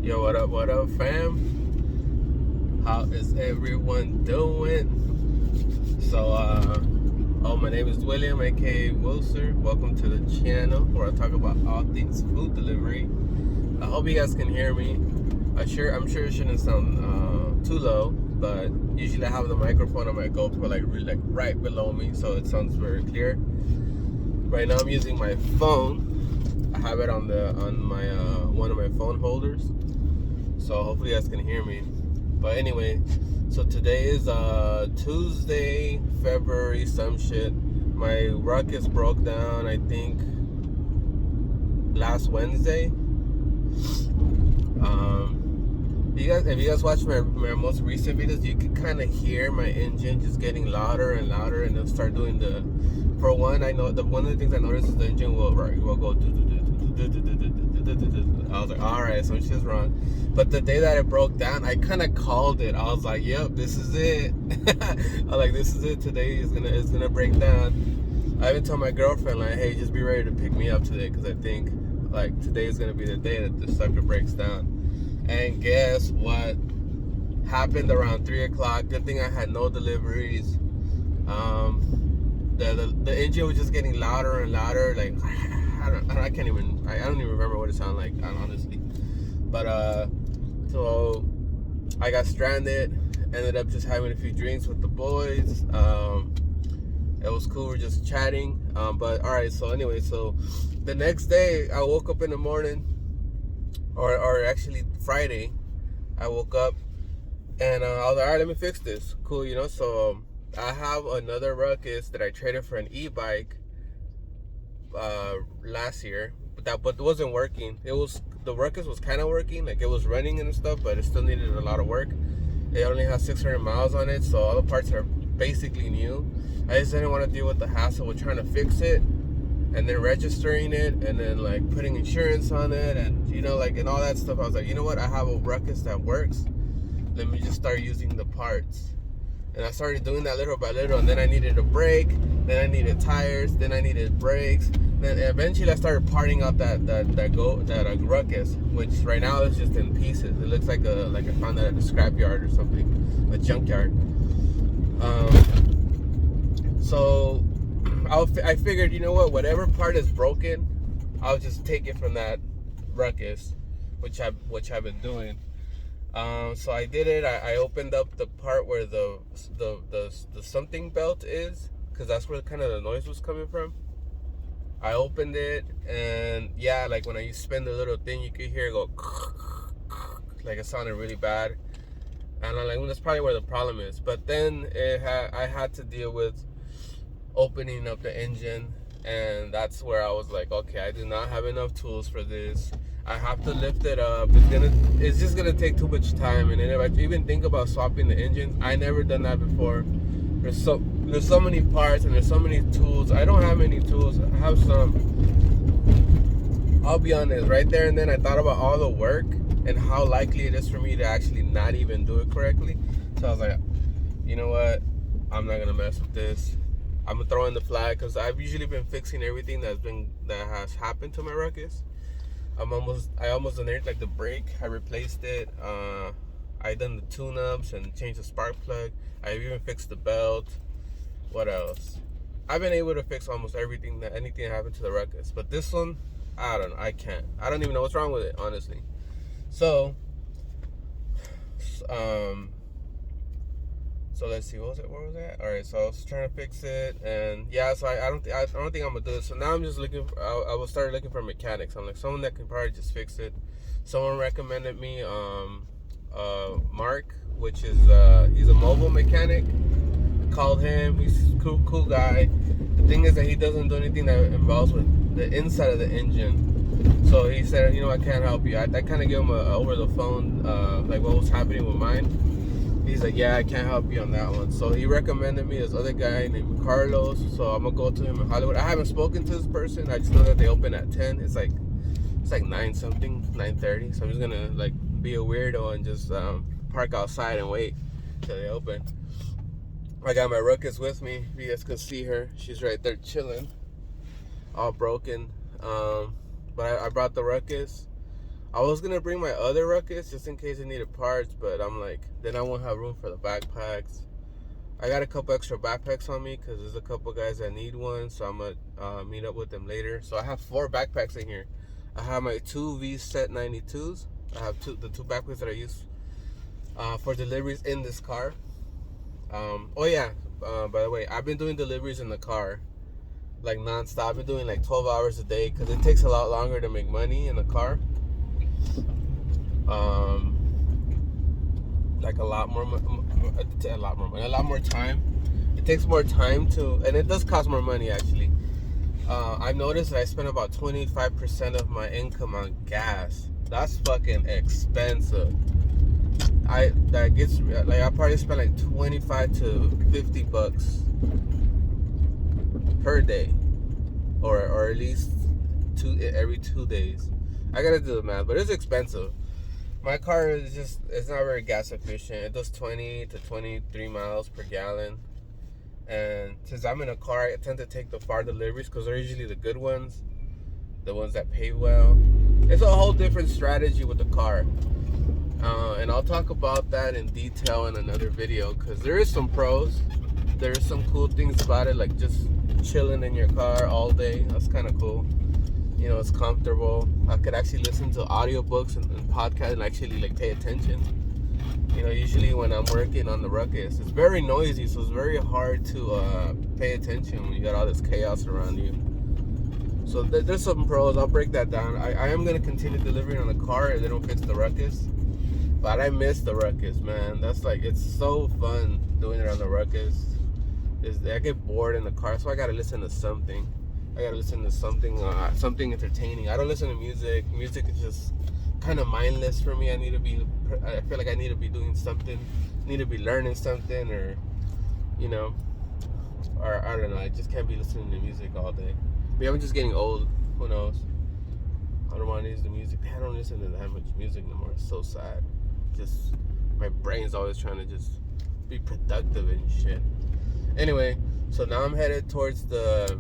Yo, what up, fam? How is everyone doing? My name is William, aka Wilcer. Welcome to the channel where I talk about all things food delivery. I hope you guys can hear me. I'm sure it shouldn't sound too low, but usually I have the microphone on my GoPro like right below me, so it sounds very clear. Right now I'm using my phone. I have it on my one of my phone holders, so hopefully you guys can hear me. But anyway, so today is Tuesday, February some shit. My Ruckus broke down, I think, last Wednesday. If you guys watch my most recent videos, you can kind of hear my engine just getting louder and louder, and it'll start doing the. For one, I know one of the things I noticed is the engine will go. I was like, all right, some shit's wrong. But the day that it broke down, I kind of called it. I was like, yep, this is it. I was like, this is it. Today it's gonna break down. I even told my girlfriend, like, hey, just be ready to pick me up today, because I think like today is gonna be the day that the sucker breaks down. And guess what happened around 3 o'clock? Good thing I had no deliveries. The engine was just getting louder and louder. Like I don't even remember what it sounded like, honestly. But so I got stranded. Ended up just having a few drinks with the boys. It was cool. We're just chatting. But all right. So anyway, so the next day I woke up in the morning, or actually Friday, I woke up and I was like, all right, let me fix this. Cool, you know. So I have another Ruckus that I traded for an e-bike last year, but it wasn't working. The Ruckus was kind of working, like it was running and stuff, but it still needed a lot of work. It only has 600 miles on it, so all the parts are basically new. I just didn't want to deal with the hassle with trying to fix it and then registering it and then like putting insurance on it and and all that stuff. I was like, you know what, I have a Ruckus that works, let me just start using the parts. And I started doing that little by little, and then I needed a brake, then I needed tires, then I needed brakes. Then eventually I started parting out that Ruckus, which right now is just in pieces. It looks like I found that at a scrapyard or something, a junkyard. So I figured, you know what, whatever part is broken, I'll just take it from that Ruckus, which I've been doing. So I did it. I opened up the part where the something belt is, because that's where kind of the noise was coming from. I opened it, and yeah, like when I spin the little thing, you could hear it go like it sounded really bad. And I'm like, well, that's probably where the problem is. But then I had to deal with opening up the engine, and that's where I was like, okay, I do not have enough tools for this. I have to lift it up. It's just gonna take too much time. And then if I even think about swapping the engine, I never done that before. There's so many parts and there's so many tools. I don't have many tools. I have some. I'll be honest, right there and then I thought about all the work and how likely it is for me to actually not even do it correctly. So I was like, you know what? I'm not gonna mess with this. I'm gonna throw in the flag, because I've usually been fixing everything that has happened to my Ruckus. I almost done it, like the brake, I replaced it. I done the tune-ups and changed the spark plug. I even fixed the belt. What else? I've been able to fix almost anything that happened to the Ruckus. But this one, I don't know. I can't. I don't even know what's wrong with it, honestly. So let's see, where was it? All right, so I was trying to fix it, and yeah, so I don't think I'm gonna do it. So now I'm just looking. I will start looking for mechanics. I'm like someone that can probably just fix it. Someone recommended me Mark, which is he's a mobile mechanic. I called him. He's a cool guy. The thing is that he doesn't do anything that involves with the inside of the engine. So he said, you know, I can't help you. I kind of gave him over the phone like what was happening with mine. He's like, yeah, I can't help you on that one. So he recommended me this other guy named Carlos. So I'm gonna go to him in Hollywood. I haven't spoken to this person. I just know that they open at 10. It's like 9 something, 9:30. So I'm just gonna like be a weirdo and just park outside and wait till they open. I got my Ruckus with me. If you guys can see her, she's right there chilling, all broken. But I brought the Ruckus. I was gonna bring my other Ruckus just in case I needed parts, but I'm like, then I won't have room for the backpacks. I got a couple extra backpacks on me because there's a couple guys that need one, so I'm gonna meet up with them later. So I have 4 backpacks in here. I have my 2 V-Set 92s. I have the two backpacks that I use for deliveries in this car. Oh yeah, by the way, I've been doing deliveries in the car like non-stop. I've been doing like 12 hours a day because it takes a lot longer to make money in the car. Like a lot more time. It takes more time to, and it does cost more money actually. I've noticed that I spend about 25% of my income on gas. That's fucking expensive. I probably spend like 25 to 50 bucks per day, or at least every 2 days. I gotta do the math, but it's expensive. My car is it's not very gas efficient. It does 20 to 23 miles per gallon. And since I'm in a car, I tend to take the far deliveries because they're usually the good ones, the ones that pay well. It's a whole different strategy with the car. And I'll talk about that in detail in another video because there is some pros. There is some cool things about it, like just chilling in your car all day. That's kind of cool. You know, it's comfortable. I could actually listen to audiobooks and podcasts and actually like pay attention. You know, usually when I'm working on the Ruckus, it's very noisy, so it's very hard to pay attention when you got all this chaos around you. So there's some pros. I'll break that down. I am going to continue delivering on the car if they don't fix the Ruckus. But I miss the Ruckus, man. That's like, it's so fun doing it on the Ruckus. I get bored in the car, so I got to listen to something. I got to listen to something entertaining. I don't listen to music. Music is just kind of mindless for me. I feel like I need to be doing something, need to be learning something, or you know, or I don't know. I just can't be listening to music all day. Maybe I'm just getting old. Who knows? I don't want to listen to music. I don't listen to that much music no more. It's so sad. Just my brain's always trying to just be productive and shit. Anyway, so now I'm headed towards the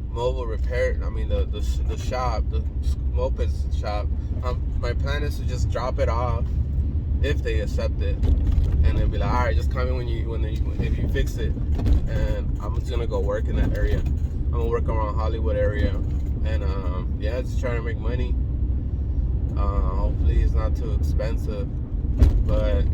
mobile repair. I mean the shop, the moped shop. My plan is to just drop it off if they accept it, and they'll be like, all right, just come in if you fix it. And I'm just gonna go work in that area. I'm gonna work around Hollywood area, and yeah, just trying to make money. Hopefully it's not too expensive, but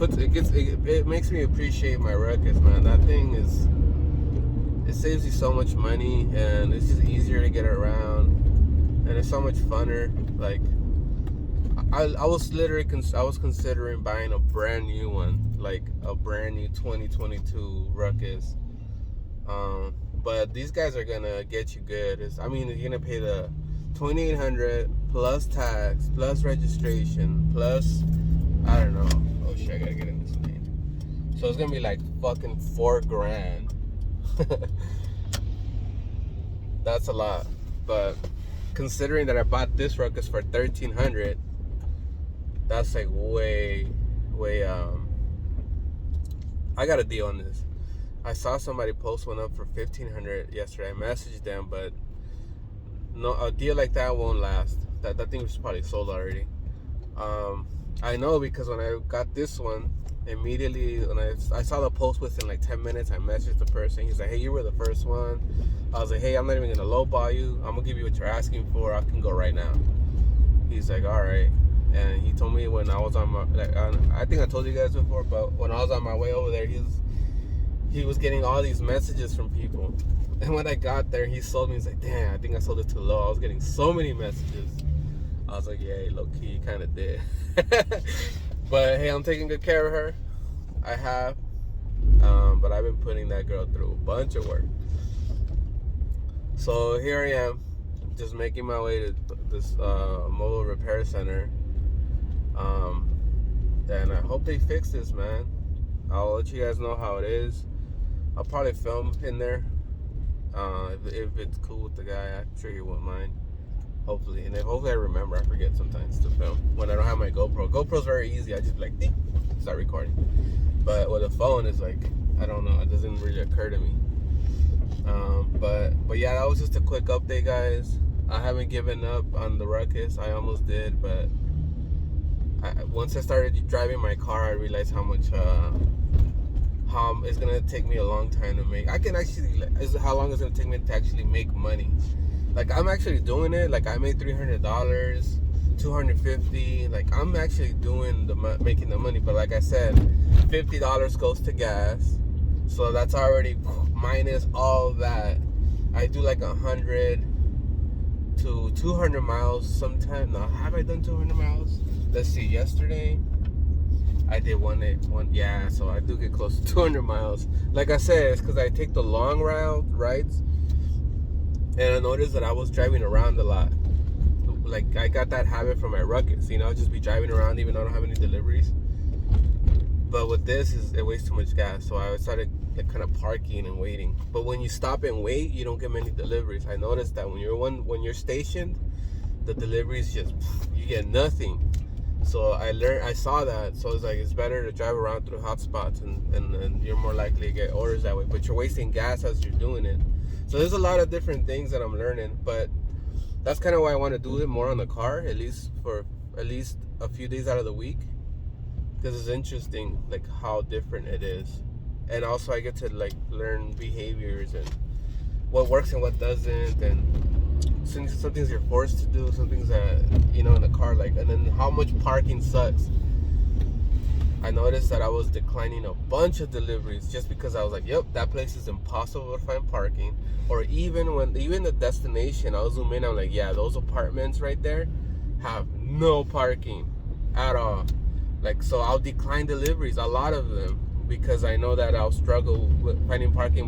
it makes me appreciate my Ruckus, man. That thing it saves you so much money, and it's just easier to get around, and it's so much funner. Like I was considering buying a brand new one, like a brand new 2022 Ruckus. But these guys are gonna get you good. You're gonna pay the $2,800 plus tax, plus registration, plus I don't know. Oh shit, I gotta get in this lane. So it's gonna be like fucking $4,000. That's a lot, but considering that I bought this Ruckus for $1,300, that's like way. I got a deal on this. I saw somebody post one up for $1,500 yesterday. I messaged them, but no, a deal like that won't last. That thing was probably sold already. I know because when I got this one, immediately when I saw the post within like 10 minutes, I messaged the person. He's like, hey, you were the first one. I was like, hey, I'm not even gonna lowball you. I'm gonna give you what you're asking for. I can go right now. He's like, all right. And he told me when I was on my, I think I told you guys before, but when I was on my way over there, he was getting all these messages from people. And when I got there, he sold me. He's like, damn, I think I sold it too low. I was getting so many messages. I was like, yeah, low key, kind of did. But hey, I'm taking good care of her. I have. But I've been putting that girl through a bunch of work. So here I am, just making my way to this mobile repair center. And I hope they fix this, man. I'll let you guys know how it is. I'll probably film in there. If it's cool with the guy, I'm sure he won't mind. Hopefully, and hopefully I remember. I forget sometimes to film when I don't have my GoPro. GoPro's very easy. I just be like, ding, start recording. But with a phone, it's like, I don't know. It doesn't really occur to me. But yeah, that was just a quick update, guys. I haven't given up on the Ruckus. I almost did, but once I started driving my car, I realized how much how it's gonna take me a long time to make. I can actually, how long it's gonna take me to actually make money. Like, I'm actually doing it. Like, I made $300, $250. Like, I'm actually doing making the money. But like I said, $50 goes to gas, so that's already minus all that. I do like 100 to 200 miles sometimes. Now, have I done 200 miles? Let's see. Yesterday, I did one. Yeah, so I do get close to 200 miles. Like I said, it's because I take the long rides, and I noticed that I was driving around a lot. Like, I got that habit from my Ruckus. I'll just be driving around even though I don't have any deliveries. But with this, it wastes too much gas, so I started like kind of parking and waiting. But when you stop and wait, you don't get many deliveries. I noticed that when you're stationed, the deliveries just, you get nothing. So I saw that. So it's like, it's better to drive around through hotspots, and you're more likely to get orders that way. But you're wasting gas as you're doing it. So there's a lot of different things that I'm learning. But that's kind of why I want to do it more on the car, at least for a few days out of the week, because it's interesting like how different it is. And also I get to like learn behaviors and what works and what doesn't, and some things you're forced to do, some things that in the car, like, and then how much parking sucks. I noticed that I was declining a bunch of deliveries just because I was like, yep, that place is impossible to find parking. Or even the destination, I'll zoom in, I'm like, yeah, those apartments right there have no parking at all. Like, so I'll decline deliveries, a lot of them, because I know that I'll struggle with finding parking